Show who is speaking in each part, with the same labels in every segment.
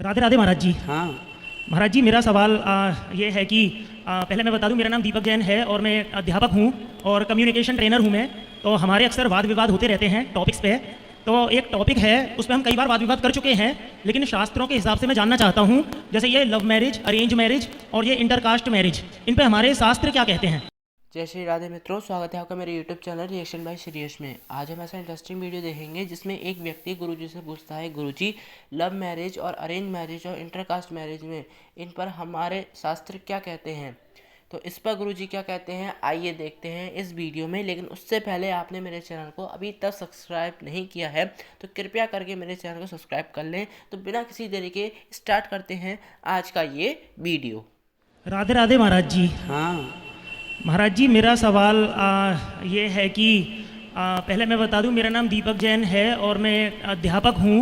Speaker 1: राधे राधे महाराज जी।
Speaker 2: हाँ
Speaker 1: महाराज जी, मेरा सवाल ये है कि पहले मैं बता दूं, मेरा नाम दीपक जैन है और मैं अध्यापक हूं और कम्युनिकेशन ट्रेनर हूं मैं। तो हमारे अक्सर वाद विवाद होते रहते हैं टॉपिक्स पे। तो एक टॉपिक है, उस पर हम कई बार वाद विवाद कर चुके हैं, लेकिन शास्त्रों के हिसाब से मैं जानना चाहता हूं, जैसे ये लव मैरिज, अरेंज मैरिज और ये इंटरकास्ट मैरिज, इन पे हमारे शास्त्र क्या कहते हैं।
Speaker 3: जय श्री राधे मित्रों, स्वागत है आपका मेरे YouTube channel reaction by Shreyash में। आज हम ऐसा इंटरेस्टिंग वीडियो देखेंगे जिसमें एक व्यक्ति गुरुजी से पूछता है, गुरुजी लव मैरिज और अरेंज मैरिज और इंटरकास्ट मैरिज में इन पर हमारे शास्त्र क्या कहते हैं। तो इस पर गुरुजी क्या कहते हैं आइए देखते हैं इस वीडियो में। लेकिन उससे पहले आपने मेरे चैनल को अभी तक सब्सक्राइब नहीं किया है तो कृपया करके मेरे चैनल को सब्सक्राइब कर लें। तो बिना किसी देरी के स्टार्ट करते हैं आज का ये वीडियो।
Speaker 1: राधे राधे महाराज जी।
Speaker 2: हाँ
Speaker 1: महाराज जी, मेरा सवाल ये है कि पहले मैं बता दूं, मेरा नाम दीपक जैन है और मैं अध्यापक हूं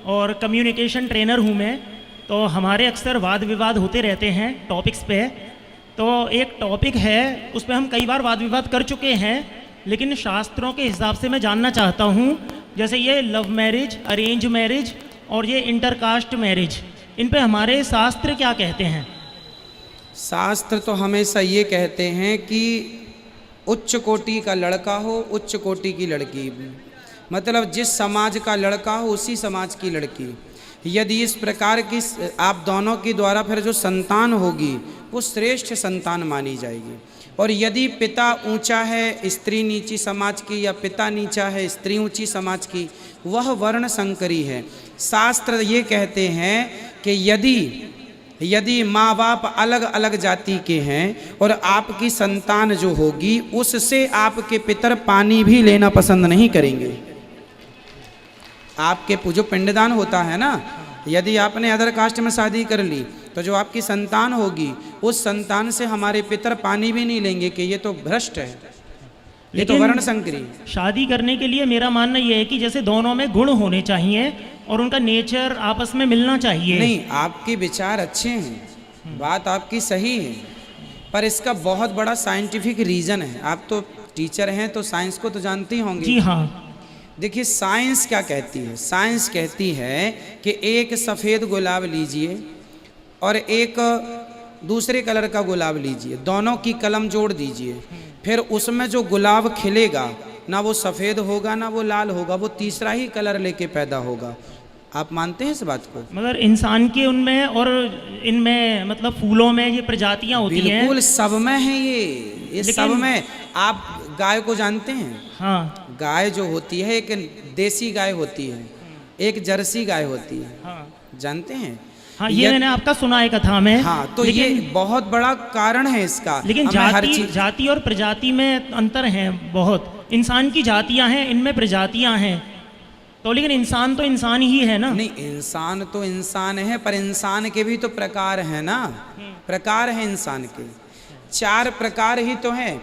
Speaker 1: और कम्युनिकेशन ट्रेनर हूं मैं। तो हमारे अक्सर वाद विवाद होते रहते हैं टॉपिक्स पे। तो एक टॉपिक है, उस पर हम कई बार वाद विवाद कर चुके हैं, लेकिन शास्त्रों के हिसाब से मैं जानना चाहता हूं, जैसे ये लव मैरिज, अरेंज मैरिज और ये इंटरकास्ट मैरिज, इन पे हमारे शास्त्र क्या कहते हैं।
Speaker 2: शास्त्र तो हमेशा ये कहते हैं कि उच्च कोटि का लड़का हो, उच्च कोटि की लड़की, मतलब जिस समाज का लड़का हो उसी समाज की लड़की। यदि इस प्रकार की आप दोनों के द्वारा फिर जो संतान होगी वो श्रेष्ठ संतान मानी जाएगी। और यदि पिता ऊंचा है स्त्री नीची समाज की, या पिता नीचा है स्त्री ऊंची समाज की, वह वर्ण संकरी है। शास्त्र ये कहते हैं कि यदि माँ बाप अलग अलग जाति के हैं और आपकी संतान जो होगी उससे आपके पितर पानी भी लेना पसंद नहीं करेंगे। आपके जो पिंडदान होता है ना, यदि आपने अदर कास्ट में शादी कर ली तो जो आपकी संतान होगी उस संतान से हमारे पितर पानी भी नहीं लेंगे कि ये तो भ्रष्ट है, ये तो वर्ण संकरी। शादी
Speaker 1: करने के लिए मेरा मानना यह है कि जैसे दोनों में गुण होने चाहिए और उनका नेचर आपस में मिलना चाहिए।
Speaker 2: नहीं, आपके विचार अच्छे हैं, बात आपकी सही है, पर इसका बहुत बड़ा साइंटिफिक रीजन है। आप तो टीचर हैं तो साइंस को तो जानते ही होंगे।
Speaker 1: जी हाँ।
Speaker 2: देखिए साइंस क्या कहती है। साइंस कहती है कि एक सफ़ेद गुलाब लीजिए और एक दूसरे कलर का गुलाब लीजिए, दोनों की कलम जोड़ दीजिए, फिर उसमें जो गुलाब खिलेगा ना वो सफ़ेद होगा ना वो लाल होगा, वो तीसरा ही कलर लेके पैदा होगा। आप मानते हैं इस बात को।
Speaker 1: मगर इंसान के उनमें और इनमें मतलब फूलों में ये प्रजातियां होती हैं।
Speaker 2: बिल्कुल सब में है ये सब में। आप गाय को जानते हैं।
Speaker 1: हाँ।
Speaker 2: गाय जो होती है एक देसी गाय होती है, एक जर्सी गाय होती है।
Speaker 1: हाँ।
Speaker 2: जानते हैं।
Speaker 1: हाँ, ये मैंने आपका सुना है कथा में।
Speaker 2: हाँ, तो ये बहुत बड़ा कारण है इसका।
Speaker 1: लेकिन जाति और प्रजाति में अंतर है बहुत। इंसान की जातियां हैं, इनमें प्रजातियां हैं, तो लेकिन इंसान तो इंसान ही है ना।
Speaker 2: नहीं, इंसान तो इंसान है, पर इंसान के भी तो प्रकार है ना। प्रकार है इंसान के, 4 प्रकार ही तो है।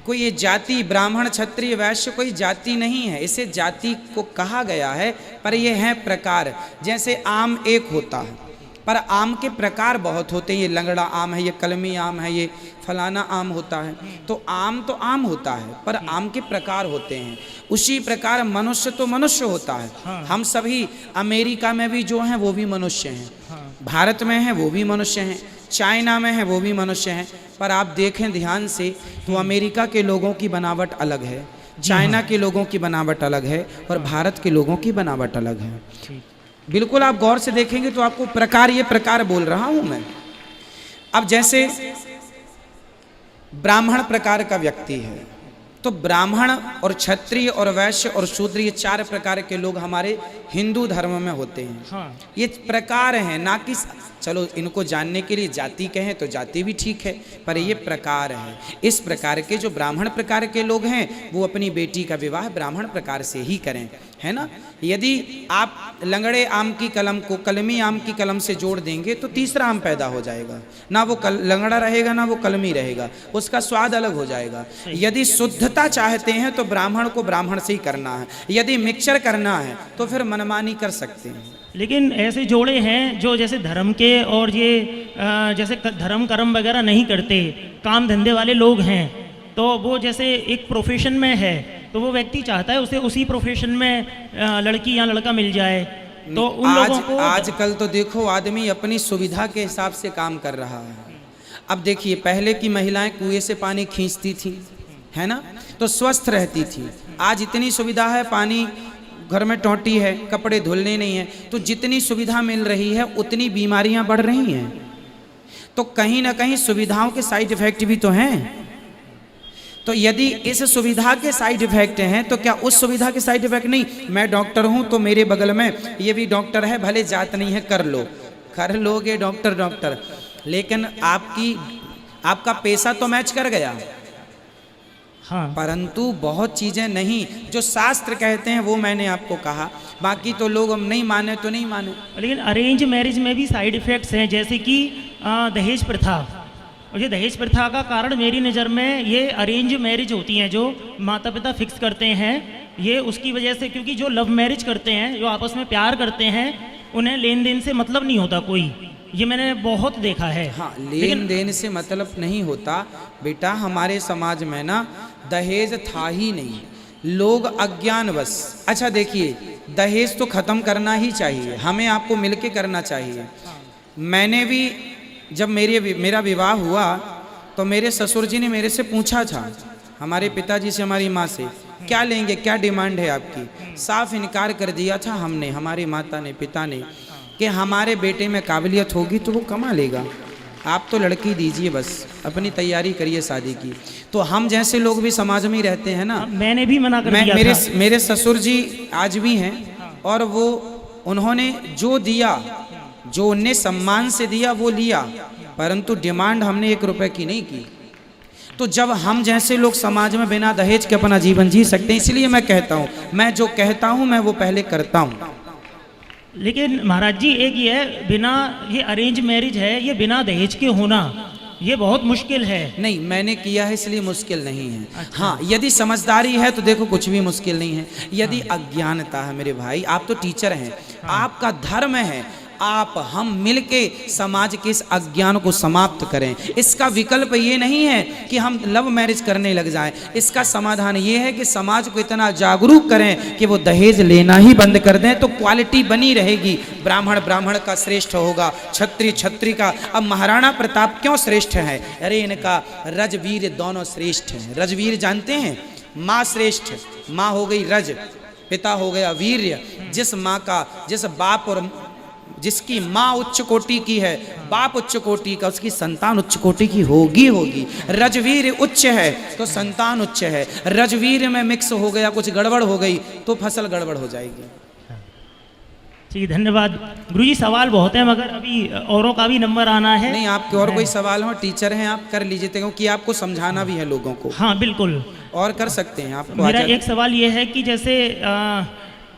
Speaker 2: कोई ये जाति ब्राह्मण क्षत्रिय वैश्य कोई जाति नहीं है, इसे जाति को कहा गया है, पर ये है प्रकार। जैसे आम एक होता है पर आम के प्रकार बहुत होते हैं। ये लंगड़ा आम है, ये कलमी आम है, ये फलाना आम होता है। तो आम होता है पर आम के प्रकार होते हैं। उसी प्रकार मनुष्य तो मनुष्य होता है।
Speaker 1: हाँ।
Speaker 2: हम सभी अमेरिका में भी जो हैं वो भी मनुष्य हैं।
Speaker 1: हाँ।
Speaker 2: भारत में हैं वो भी मनुष्य हैं, चाइना में हैं वो भी मनुष्य हैं। पर आप देखें ध्यान से तो अमेरिका के लोगों की बनावट अलग है, चाइना के लोगों की बनावट अलग है और भारत के लोगों की बनावट अलग है। बिल्कुल आप गौर से देखेंगे तो आपको प्रकार, ये प्रकार बोल रहा हूं मैं। अब जैसे ब्राह्मण प्रकार का व्यक्ति है तो ब्राह्मण और क्षत्रिय और वैश्य और शूद्र, ये 4 प्रकार के लोग हमारे हिंदू धर्म में होते हैं।
Speaker 1: हाँ।
Speaker 2: ये प्रकार हैं, ना कि चलो इनको जानने के लिए जाति कहें तो जाति भी ठीक है, पर ये प्रकार है। इस प्रकार के जो ब्राह्मण प्रकार के लोग हैं वो अपनी बेटी का विवाह ब्राह्मण प्रकार से ही करें, है ना। यदि आप लंगड़े आम की कलम को कलमी आम की कलम से जोड़ देंगे तो तीसरा आम पैदा हो जाएगा, ना वो लंगड़ा रहेगा ना वो कलमी रहेगा, उसका स्वाद अलग हो जाएगा। यदि शुद्धता चाहते हैं तो ब्राह्मण को ब्राह्मण से ही करना है, यदि मिक्सचर करना है तो फिर मनमानी कर सकते हैं।
Speaker 1: लेकिन ऐसे जोड़े हैं जो जैसे धर्म के और ये जैसे धर्म कर्म वगैरह नहीं करते, काम धंधे वाले लोग हैं, तो वो जैसे एक प्रोफेशन में है तो वो व्यक्ति चाहता है उसे उसी प्रोफेशन में लड़की या लड़का मिल जाए, तो उन लोगों को
Speaker 2: आजकल तो देखो आदमी अपनी सुविधा के हिसाब से काम कर रहा है। अब देखिए पहले की महिलाएं कुएं से पानी खींचती थी, है ना, तो स्वस्थ रहती थी। आज इतनी सुविधा है, पानी घर में टोंटी है, कपड़े धुलने नहीं है, तो जितनी सुविधा मिल रही है उतनी बीमारियां बढ़ रही हैं। तो कहीं ना कहीं सुविधाओं के साइड इफेक्ट भी तो हैं। तो यदि इस सुविधा के साइड इफेक्ट हैं तो क्या उस सुविधा के साइड इफेक्ट नहीं? मैं डॉक्टर हूं तो मेरे बगल में ये भी डॉक्टर है, भले जात नहीं है, कर लोगे डॉक्टर, लेकिन आपका पैसा तो मैच कर गया।
Speaker 1: हाँ,
Speaker 2: परंतु बहुत चीजें नहीं जो शास्त्र कहते हैं वो मैंने आपको कहा, बाकी तो लोग हम नहीं माने तो नहीं माने।
Speaker 1: लेकिन अरेंज मैरिज में भी साइड इफ़ेक्ट्स हैं, जैसे कि दहेज प्रथा। और ये दहेज प्रथा का कारण मेरी नज़र में ये अरेंज मैरिज होती हैं जो माता पिता फिक्स करते हैं, ये उसकी वजह से, क्योंकि जो लव मैरिज करते हैं, जो आपस में प्यार करते हैं, उन्हें लेन देन से मतलब नहीं होता कोई, ये मैंने बहुत देखा है।
Speaker 2: हाँ, लेन देन से मतलब नहीं होता बेटा। हमारे समाज में ना दहेज था ही नहीं, लोग अज्ञानवश। अच्छा देखिए, दहेज तो ख़त्म करना ही चाहिए, हमें आपको मिलके करना चाहिए। मैंने भी जब मेरा विवाह हुआ तो मेरे ससुर जी ने मेरे से पूछा था, हमारे पिताजी से, हमारी माँ से, क्या लेंगे, क्या डिमांड है आपकी? साफ इनकार कर दिया था हमने, हमारी माता ने, पिता ने, कि हमारे बेटे में काबिलियत होगी तो वो कमा लेगा, आप तो लड़की दीजिए, बस अपनी तैयारी करिए शादी की। तो हम जैसे लोग भी समाज में ही रहते हैं ना।
Speaker 1: मैंने भी मना कर दिया था।
Speaker 2: मेरे ससुर जी आज भी हैं, और वो उन्होंने जो दिया, जो उन्हें सम्मान से दिया वो लिया, परंतु डिमांड हमने 1 रुपए की नहीं की। तो जब हम जैसे लोग समाज में बिना दहेज के अपना जीवन जी सकते हैं, इसलिए मैं कहता हूँ, मैं जो कहता हूँ मैं वो पहले करता हूँ।
Speaker 1: लेकिन महाराज जी, एक ये है, बिना, ये अरेंज मैरिज है, ये बिना दहेज के होना ये बहुत मुश्किल है।
Speaker 2: नहीं, मैंने किया है इसलिए मुश्किल नहीं है। अच्छा। हाँ, यदि समझदारी है तो देखो कुछ भी मुश्किल नहीं है। यदि अज्ञानता है मेरे भाई, आप तो टीचर हैं, आपका धर्म है, हम मिलके समाज के इस अज्ञान को समाप्त करें। इसका विकल्प ये नहीं है कि हम लव मैरिज करने लग जाएं, इसका समाधान ये है कि समाज को इतना जागरूक करें कि वो दहेज लेना ही बंद कर दें, तो क्वालिटी बनी रहेगी। ब्राह्मण का श्रेष्ठ होगा, क्षत्रिय का। अब महाराणा प्रताप क्यों श्रेष्ठ है? अरे इनका रजवीर दोनों श्रेष्ठ हैं। रजवीर जानते हैं? माँ श्रेष्ठ, माँ हो गई रज, पिता हो गया वीर्य। जिस बाप और जिसकी माँ उच्च कोटि की है, बाप उच्च कोटि का, उसकी संतान उच्च कोटि की होगी। रजवीर उच्च है तो संतान उच्च है। रजवीर में मिक्स हो गया, कुछ गड़बड़ हो गई तो फसल गड़बड़ हो जाएगी।
Speaker 1: ठीक, धन्यवाद गुरुजी। सवाल बहुत है मगर अभी औरों का भी नंबर आना है।
Speaker 2: नहीं, आपके और कोई सवाल हो, टीचर हैं आप, कर लीजिए, क्योंकि आपको समझाना भी है लोगों को।
Speaker 1: हाँ बिल्कुल,
Speaker 2: और कर सकते हैं आप।
Speaker 1: मेरा एक सवाल ये है कि जैसे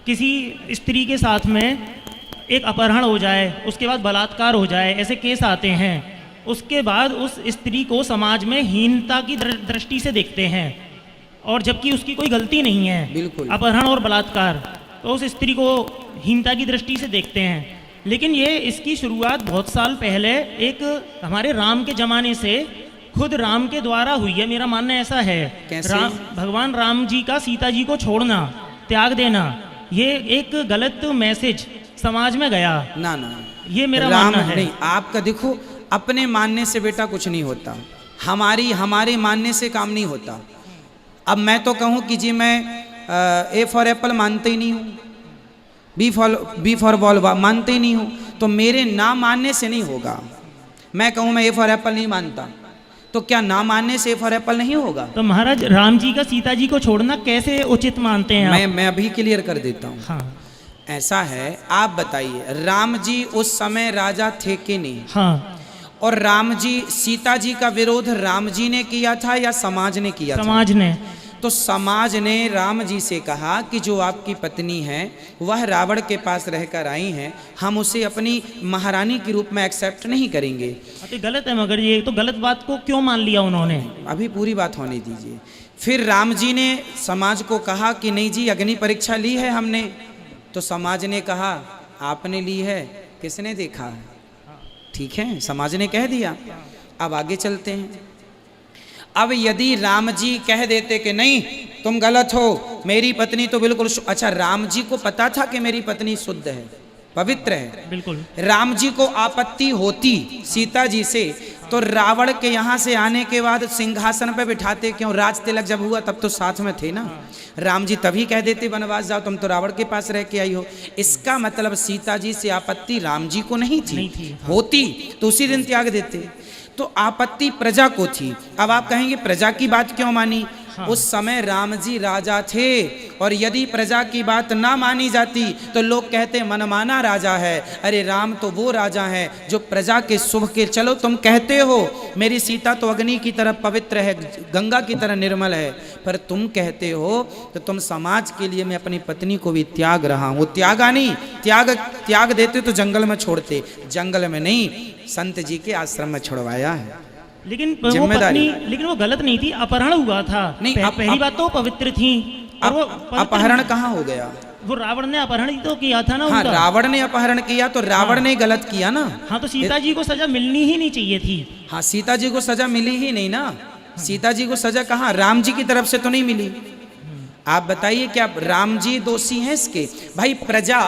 Speaker 1: किसी स्त्री के साथ में एक अपहरण हो जाए, उसके बाद बलात्कार हो जाए, ऐसे केस आते हैं, उसके बाद उस स्त्री को समाज में हीनता की दृष्टि से देखते हैं, और जबकि उसकी कोई गलती नहीं है।
Speaker 2: बिल्कुल।
Speaker 1: अपहरण और बलात्कार, तो उस स्त्री को हीनता की दृष्टि से देखते हैं। लेकिन ये इसकी शुरुआत बहुत साल पहले एक हमारे राम के ज़माने से खुद राम के द्वारा हुई है, मेरा मानना ऐसा है।
Speaker 2: कैसे?
Speaker 1: भगवान राम जी का सीता जी को छोड़ना, त्याग देना, ये एक गलत मैसेज समाज में गया।
Speaker 2: ना,
Speaker 1: ये मेरा मानना है।
Speaker 2: नहीं, आपका देखो, अपने मानने से बेटा कुछ नहीं होता, हमारे मानने से काम नहीं होता। अब मैं तो कहूँ कि जी मैं ए फॉर एप्पल मानते ही नहीं हूँ, बी फॉर बॉल मानते ही नहीं हूँ, तो मेरे ना मानने से नहीं होगा। मैं कहूँ मैं ए फॉर एप्पल नहीं मानता, तो क्या ना मानने से ए फॉर एप्पल नहीं होगा?
Speaker 1: तो महाराज, राम जी का सीता जी को छोड़ना कैसे उचित मानते हैं आप?
Speaker 2: मैं अभी क्लियर कर देता हूँ।
Speaker 1: हाँ,
Speaker 2: ऐसा है, आप बताइए, राम जी उस समय राजा थे कि नहीं?
Speaker 1: हाँ।
Speaker 2: और राम जी, सीता जी का विरोध राम जी ने किया था या समाज ने किया था?
Speaker 1: समाज ने।
Speaker 2: तो समाज ने राम जी से कहा कि जो आपकी पत्नी है वह रावण के पास रहकर आई हैं, हम उसे अपनी महारानी के रूप में एक्सेप्ट नहीं करेंगे।
Speaker 1: तो गलत है, मगर ये तो गलत बात को क्यों मान लिया उन्होंने?
Speaker 2: अभी पूरी बात होने दीजिए। फिर राम जी ने समाज को कहा कि नहीं जी, अग्नि परीक्षा ली है हमने। तो समाज ने कहा आपने ली है, किसने देखा है? ठीक है, समाज ने कह दिया। अब आगे चलते हैं। अब यदि राम जी कह देते कि नहीं तुम गलत हो, मेरी पत्नी तो बिल्कुल अच्छा, राम जी को पता था कि मेरी पत्नी शुद्ध है, पवित्र है।
Speaker 1: बिल्कुल।
Speaker 2: राम जी को आपत्ति होती सीता जी से तो रावण के यहाँ से आने के बाद सिंहासन पे बिठाते क्यों? राज तिलक जब हुआ तब तो साथ में थे ना। राम जी तभी कह देते वनवास जाओ, तुम तो रावण के पास रह के आई हो। इसका मतलब सीता जी से आपत्ति राम जी को नहीं थी, होती तो उसी दिन त्याग देते। तो आपत्ति प्रजा को थी। अब आप कहेंगे प्रजा की बात क्यों मानी? उस समय राम जी राजा थे और यदि प्रजा की बात ना मानी जाती तो लोग कहते मनमाना राजा है। अरे राम तो वो राजा है जो प्रजा के शुभ के, चलो तुम कहते हो मेरी सीता तो अग्नि की तरह पवित्र है, गंगा की तरह निर्मल है, पर तुम कहते हो तो तुम समाज के लिए मैं अपनी पत्नी को भी त्याग रहा हूँ। त्यागा नहीं, त्याग देते तो जंगल में छोड़ते, जंगल में नहीं, संत जी के आश्रम में छोड़वाया है।
Speaker 1: लेकिन वो पत्नी, लेकिन वो गलत नहीं थी, अपहरण हुआ था।
Speaker 2: नहीं,
Speaker 1: पहली बात तो पवित्र थी। और वो
Speaker 2: अपहरण कहाँ हो गया?
Speaker 1: वो रावण ने अपहरण ही तो किया था ना।
Speaker 2: हाँ,
Speaker 1: उनका
Speaker 2: रावण ने अपहरण किया तो रावण ने गलत किया ना।
Speaker 1: हाँ, तो सीता जी को सजा मिलनी ही नहीं चाहिए थी।
Speaker 2: हाँ, सीता जी को सजा मिली ही नहीं ना। सीता जी को सजा कहाँ? राम जी की तरफ से तो नहीं मिली। आप बताइए क्या राम जी दोषी हैं इसके? भाई प्रजा,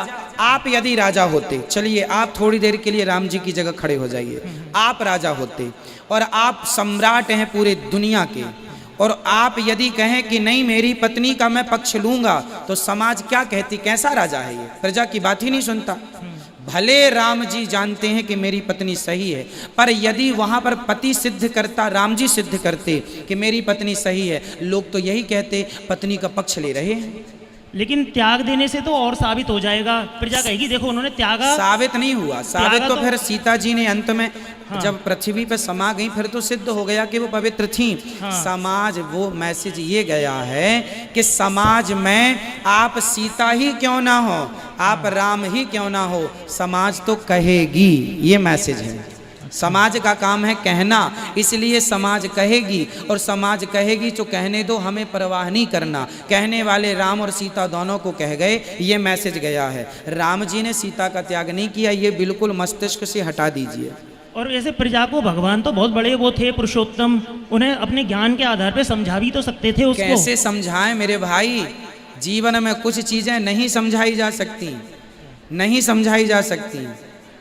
Speaker 2: आप यदि राजा होते, चलिए आप थोड़ी देर के लिए राम जी की जगह खड़े हो जाइए, आप राजा होते और आप सम्राट हैं पूरे दुनिया के, और आप यदि कहें कि नहीं मेरी पत्नी का मैं पक्ष लूंगा, तो समाज क्या कहती? कैसा राजा है ये? प्रजा की बात ही नहीं सुनता। भले राम जी जानते हैं कि मेरी पत्नी सही है, पर यदि वहां पर पति सिद्ध करता, राम जी सिद्ध करते कि मेरी पत्नी सही है, लोग तो यही कहते पत्नी का पक्ष ले रहे हैं।
Speaker 1: लेकिन त्याग देने से तो और साबित हो जाएगा। प्रजा कहेगी देखो उन्होंने त्यागा।
Speaker 2: साबित नहीं हुआ। साबित तो फिर सीता जी ने अंत में
Speaker 1: हाँ।
Speaker 2: जब पृथ्वी पर समा गई फिर तो सिद्ध हो गया कि वो पवित्र थी।
Speaker 1: हाँ।
Speaker 2: समाज, वो मैसेज ये गया है कि समाज में आप सीता ही क्यों ना हो, आप राम ही क्यों ना हो, समाज तो कहेगी। ये मैसेज है। समाज का काम है कहना, इसलिए समाज कहेगी, और समाज कहेगी तो कहने दो, हमें परवाह नहीं करना। कहने वाले राम और सीता दोनों को कह गए, ये मैसेज गया है। राम जी ने सीता का त्याग नहीं किया, ये बिल्कुल मस्तिष्क से हटा दीजिए।
Speaker 1: और ऐसे प्रजा को भगवान तो बहुत बड़े वो थे, पुरुषोत्तम, उन्हें अपने ज्ञान के आधार पर समझा भी तो सकते थे उसको।
Speaker 2: कैसे समझाएं मेरे भाई? जीवन में कुछ चीजें नहीं समझाई जा सकती, नहीं समझाई जा सकती,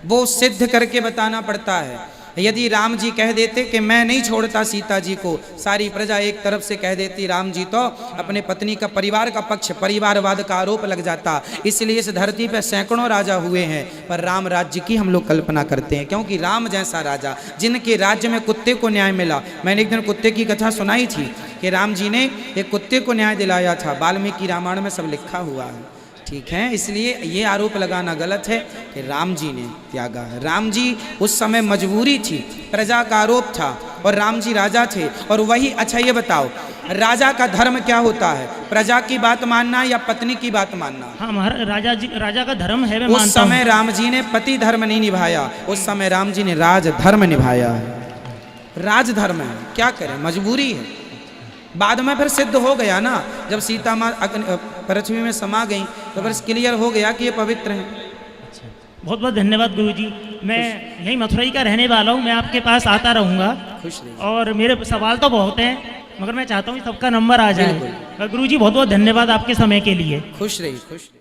Speaker 2: वो सिद्ध करके बताना पड़ता है। यदि राम जी कह देते कि मैं नहीं छोड़ता सीता जी को, सारी प्रजा एक तरफ से कह देती राम जी तो अपने पत्नी का, परिवार का पक्ष, परिवारवाद का आरोप लग जाता। इसलिए इस धरती पर सैकड़ों राजा हुए हैं, पर राम राज्य की हम लोग कल्पना करते हैं, क्योंकि राम जैसा राजा जिनके राज्य में कुत्ते को न्याय मिला। मैंने एक दिन कुत्ते की कथा सुनाई थी कि राम जी ने एक कुत्ते को न्याय दिलाया था। वाल्मीकि रामायण में सब लिखा हुआ है, ठीक है। इसलिए ये आरोप लगाना गलत है कि राम जी ने त्यागा है। राम जी उस समय मजबूरी थी, प्रजा का आरोप था, और राम जी राजा थे। और वही, अच्छा ये बताओ, राजा का धर्म क्या होता है? प्रजा की बात मानना या पत्नी की बात मानना?
Speaker 1: हाँ, हमारा राजा का धर्म है, मैं
Speaker 2: उस
Speaker 1: मानता
Speaker 2: समय
Speaker 1: हूँ।
Speaker 2: राम जी ने पति धर्म नहीं निभाया, उस समय राम जी ने राज धर्म निभाया है। राज धर्म है, क्या करें, मजबूरी है। बाद में फिर सिद्ध हो गया ना, जब सीता माँ पृथ्वी में समा गई तो फिर क्लियर हो गया कि ये पवित्र हैं।
Speaker 1: बहुत बहुत धन्यवाद गुरुजी। मैं यही मथुराई का रहने वाला हूँ, मैं आपके पास आता रहूँगा।
Speaker 2: खुश रहिए।
Speaker 1: और मेरे सवाल तो बहुत हैं, मगर मैं चाहता हूँ सबका नंबर आ जाए। गुरुजी बहुत बहुत धन्यवाद आपके समय के लिए।
Speaker 2: खुश रहिए, खुश रहिए।